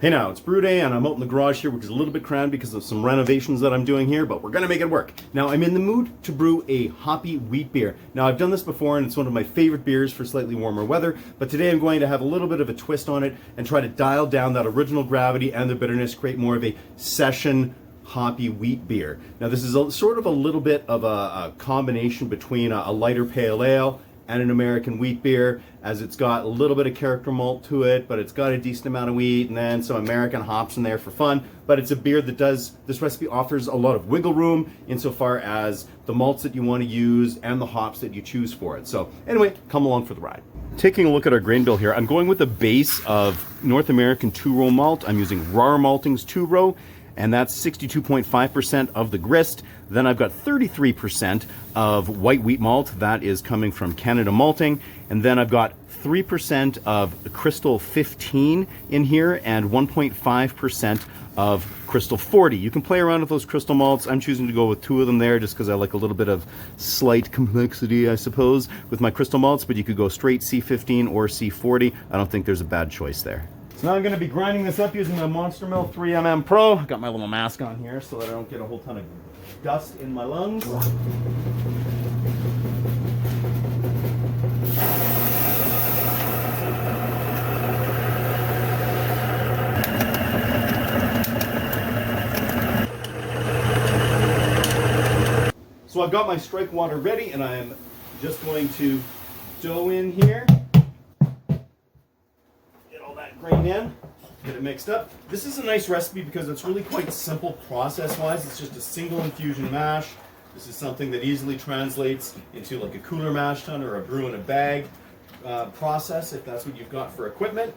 Hey now, it's brew day and I'm out in the garage here, which is a little bit cramped because of some renovations that I'm doing here, but we're gonna make it work. Now I'm in the mood to brew a hoppy wheat beer. Now I've done this before and it's one of my favorite beers for slightly warmer weather, but today I'm going to have a little bit of a twist on it and try to dial down that original gravity and the bitterness, create more of a session hoppy wheat beer. Now this is sort of a little bit of a combination between a lighter pale ale and an American wheat beer, as it's got a little bit of character malt to it, but it's got a decent amount of wheat and then some American hops in there for fun. But it's a beer that this recipe offers a lot of wiggle room insofar as the malts that you want to use and the hops that you choose for it. So anyway, come along for the ride. Taking a look at our grain bill here, I'm going with a base of North American 2-row malt. I'm using Rar Malting's 2-row, and that's 62.5% of the grist. Then I've got 33% of white wheat malt, that is coming from Canada Malting. And then I've got 3% of Crystal 15 in here and 1.5% of Crystal 40. You can play around with those crystal malts. I'm choosing to go with 2 of them there just because I like a little bit of slight complexity, I suppose, with my crystal malts, but you could go straight C15 or C40. I don't think there's a bad choice there. So now I'm going to be grinding this up using the Monster Mill 3mm Pro. I've got my little mask on here so that I don't get a whole ton of dust in my lungs. So I've got my strike water ready and I'm just going to dough in here. Grain in, get it mixed up. This is a nice recipe because it's really quite simple process-wise. It's just a single infusion mash. This is something that easily translates into like a cooler mash tun or a brew in a bag process if that's what you've got for equipment.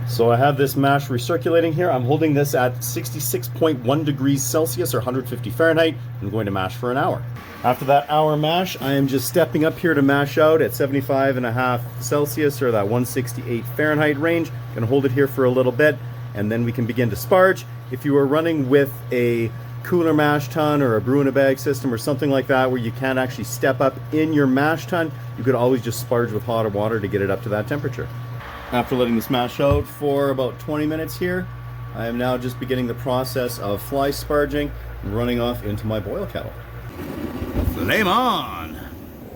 So I have this mash recirculating here. I'm holding this at 66.1 degrees Celsius or 150 Fahrenheit. I'm going to mash for an hour. After that hour mash, I am just stepping up here to mash out at 75.5 Celsius or that 168 Fahrenheit range. Gonna hold it here for a little bit and then we can begin to sparge. If you are running with a cooler mash tun or a brew in a bag system or something like that where you can't actually step up in your mash tun, you could always just sparge with hotter water to get it up to that temperature. After letting this mash out for about 20 minutes here, I am now just beginning the process of fly sparging and running off into my boil kettle. Flame on!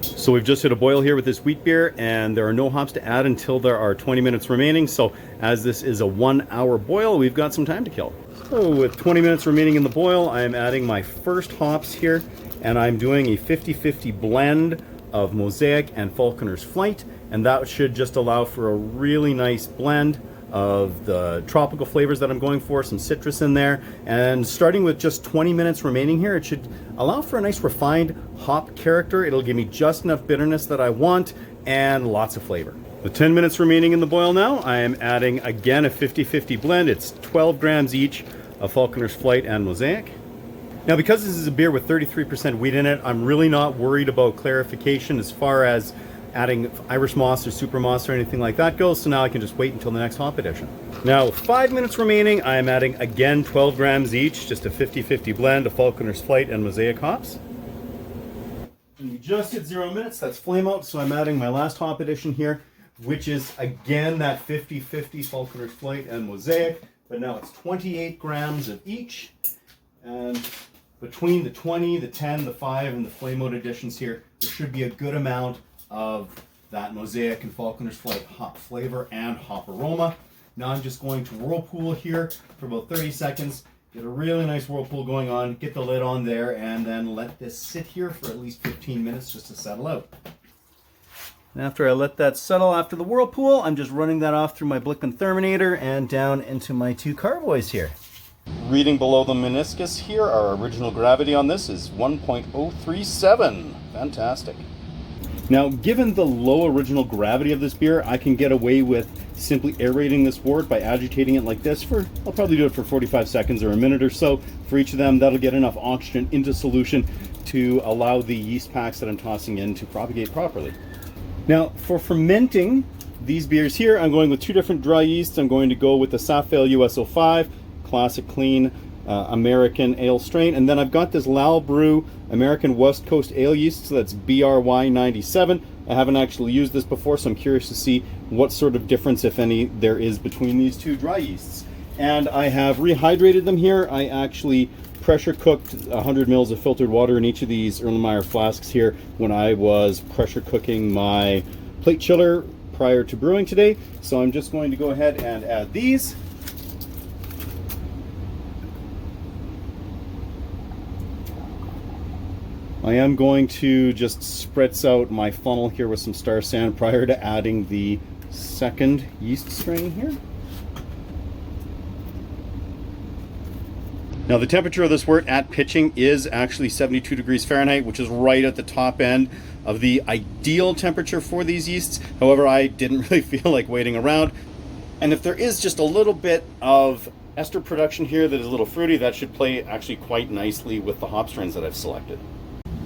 So we've just hit a boil here with this wheat beer and there are no hops to add until there are 20 minutes remaining. So as this is a 1-hour boil, we've got some time to kill. So with 20 minutes remaining in the boil, I am adding my first hops here and I'm doing a 50-50 blend of Mosaic and Falconer's Flight, and that should just allow for a really nice blend of the tropical flavors that I'm going for, some citrus in there, and starting with just 20 minutes remaining here, it should allow for a nice refined hop character. It'll give me just enough bitterness that I want and lots of flavor. With 10 minutes remaining in the boil now, I am adding again a 50-50 blend. It's 12 grams each of Falconer's Flight and Mosaic. Now because this is a beer with 33% wheat in it, I'm really not worried about clarification as far as adding Irish moss or super moss or anything like that goes, so now I can just wait until the next hop addition. Now with 5 minutes remaining, I am adding again 12 grams each, just a 50-50 blend of Falconer's Flight and Mosaic hops. And we just hit 0 minutes, that's flame out, so I'm adding my last hop addition here, which is again that 50-50 Falconer's Flight and Mosaic, but now it's 28 grams of each, and between the 20, the 10, the 5, and the flame out additions here, there should be a good amount of that Mosaic and Falconer's Flight hop flavor and hop aroma. Now I'm just going to whirlpool here for about 30 seconds, get a really nice whirlpool going on, get the lid on there, and then let this sit here for at least 15 minutes just to settle out. And after I let that settle after the whirlpool, I'm just running that off through my Blickman Therminator and down into my 2 carboys here. Reading below the meniscus here, our original gravity on this is 1.037. Fantastic. Now, given the low original gravity of this beer, I can get away with simply aerating this wort by agitating it like this for, I'll probably do it for 45 seconds or a minute or so. For each of them, that'll get enough oxygen into solution to allow the yeast packs that I'm tossing in to propagate properly. Now, for fermenting these beers here, I'm going with 2 different dry yeasts. I'm going to go with the Safale US-05, classic clean American ale strain, and then I've got this Lal Brew American West Coast ale yeast, so that's BRY-97. I haven't actually used this before, so I'm curious to see what sort of difference, if any, there is between these 2 dry yeasts. and I have rehydrated them here. I actually pressure cooked 100 mils of filtered water in each of these Erlenmeyer flasks here when I was pressure cooking my plate chiller prior to brewing today. So I'm just going to go ahead and add these. I am going to just spritz out my funnel here with some Star San prior to adding the second yeast strain here. Now the temperature of this wort at pitching is actually 72 degrees Fahrenheit, which is right at the top end of the ideal temperature for these yeasts. However, I didn't really feel like waiting around. And if there is just a little bit of ester production here that is a little fruity, that should play actually quite nicely with the hop strains that I've selected.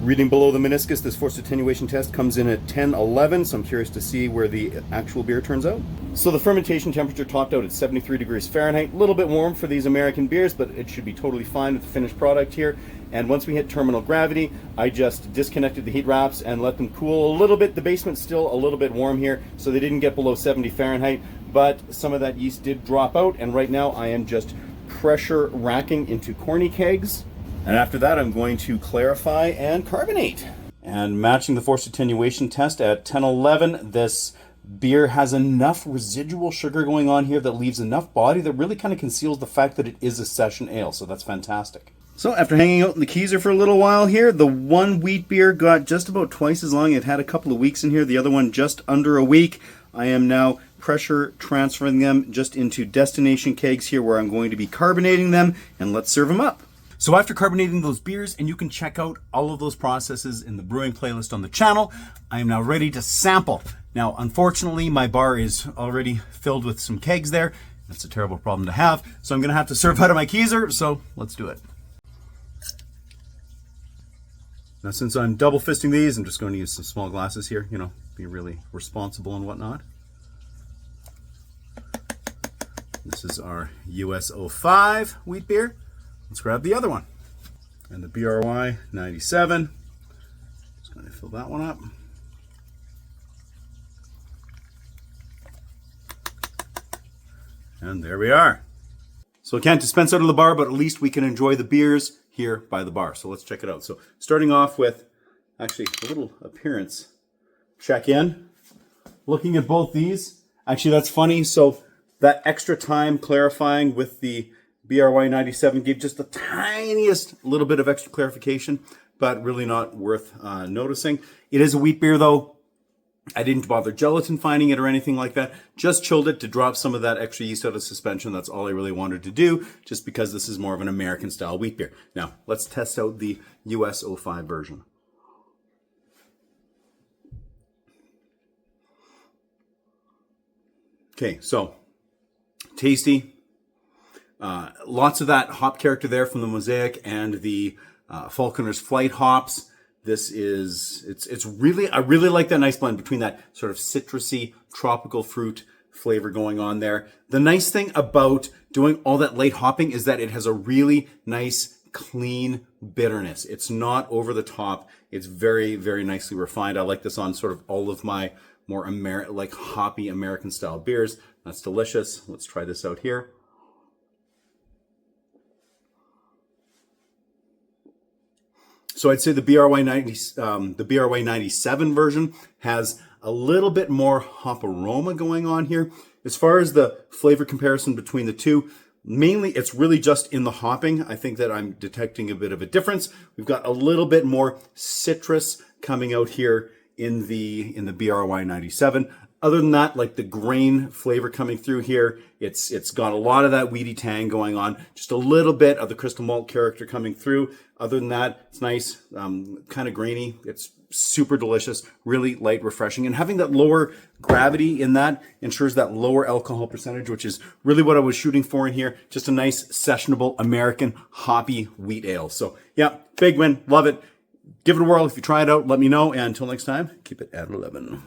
Reading below the meniscus, this forced attenuation test comes in at 1011, so I'm curious to see where the actual beer turns out. So the fermentation temperature topped out at 73 degrees Fahrenheit, a little bit warm for these American beers, but it should be totally fine with the finished product here. And once we hit terminal gravity, I just disconnected the heat wraps and let them cool a little bit. The basement's still a little bit warm here, so they didn't get below 70 Fahrenheit, but some of that yeast did drop out, and right now I am just pressure racking into corny kegs. And after that, I'm going to clarify and carbonate. And matching the forced attenuation test at 1011, this beer has enough residual sugar going on here that leaves enough body that really kind of conceals the fact that it is a session ale, so that's fantastic. So after hanging out in the Keezer for a little while here, the one wheat beer got just about twice as long. It had a couple of weeks in here, the other one just under a week. I am now pressure transferring them just into destination kegs here where I'm going to be carbonating them, and let's serve them up. So after carbonating those beers, and you can check out all of those processes in the brewing playlist on the channel, I am now ready to sample. Now, unfortunately, my bar is already filled with some kegs there. That's a terrible problem to have. So I'm going to have to serve out of my Keezer, so let's do it. Now, since I'm double fisting these, I'm just going to use some small glasses here, you know, be really responsible and whatnot. This is our US-05 wheat beer. Let's grab the other one. And the BRY-97. Just going to fill that one up. And there we are. So I can't dispense out of the bar, but at least we can enjoy the beers here by the bar. So let's check it out. So starting off with actually a little appearance check-in. Looking at both these. Actually, that's funny. So that extra time clarifying with the BRY-97 gave just the tiniest little bit of extra clarification, but really not worth noticing. It is a wheat beer though. I didn't bother gelatin finding it or anything like that. Just chilled it to drop some of that extra yeast out of suspension. That's all I really wanted to do, just because this is more of an American style wheat beer. Now, let's test out the US-05 version. Okay, so tasty. Lots of that hop character there from the Mosaic and the Falconer's Flight hops. This is, it's really, I really like that nice blend between that sort of citrusy tropical fruit flavor going on there. The nice thing about doing all that late hopping is that it has a really nice, clean bitterness. It's not over the top. It's very, very nicely refined. I like this on sort of all of my more like hoppy American style beers. That's delicious. Let's try this out here. So I'd say the BRY-97 version has a little bit more hop aroma going on here. As far as the flavor comparison between the two, mainly it's really just in the hopping. I think that I'm detecting a bit of a difference. We've got a little bit more citrus coming out here in the BRY-97. Other than that, like the grain flavor coming through here, it's got a lot of that weedy tang going on. Just a little bit of the crystal malt character coming through. Other than that, it's nice, kind of grainy. It's super delicious, really light, refreshing. And having that lower gravity in that ensures that lower alcohol percentage, which is really what I was shooting for in here. Just a nice, sessionable, American, hoppy wheat ale. So yeah, big win, love it. Give it a whirl. If you try it out, let me know. And until next time, keep it at 11.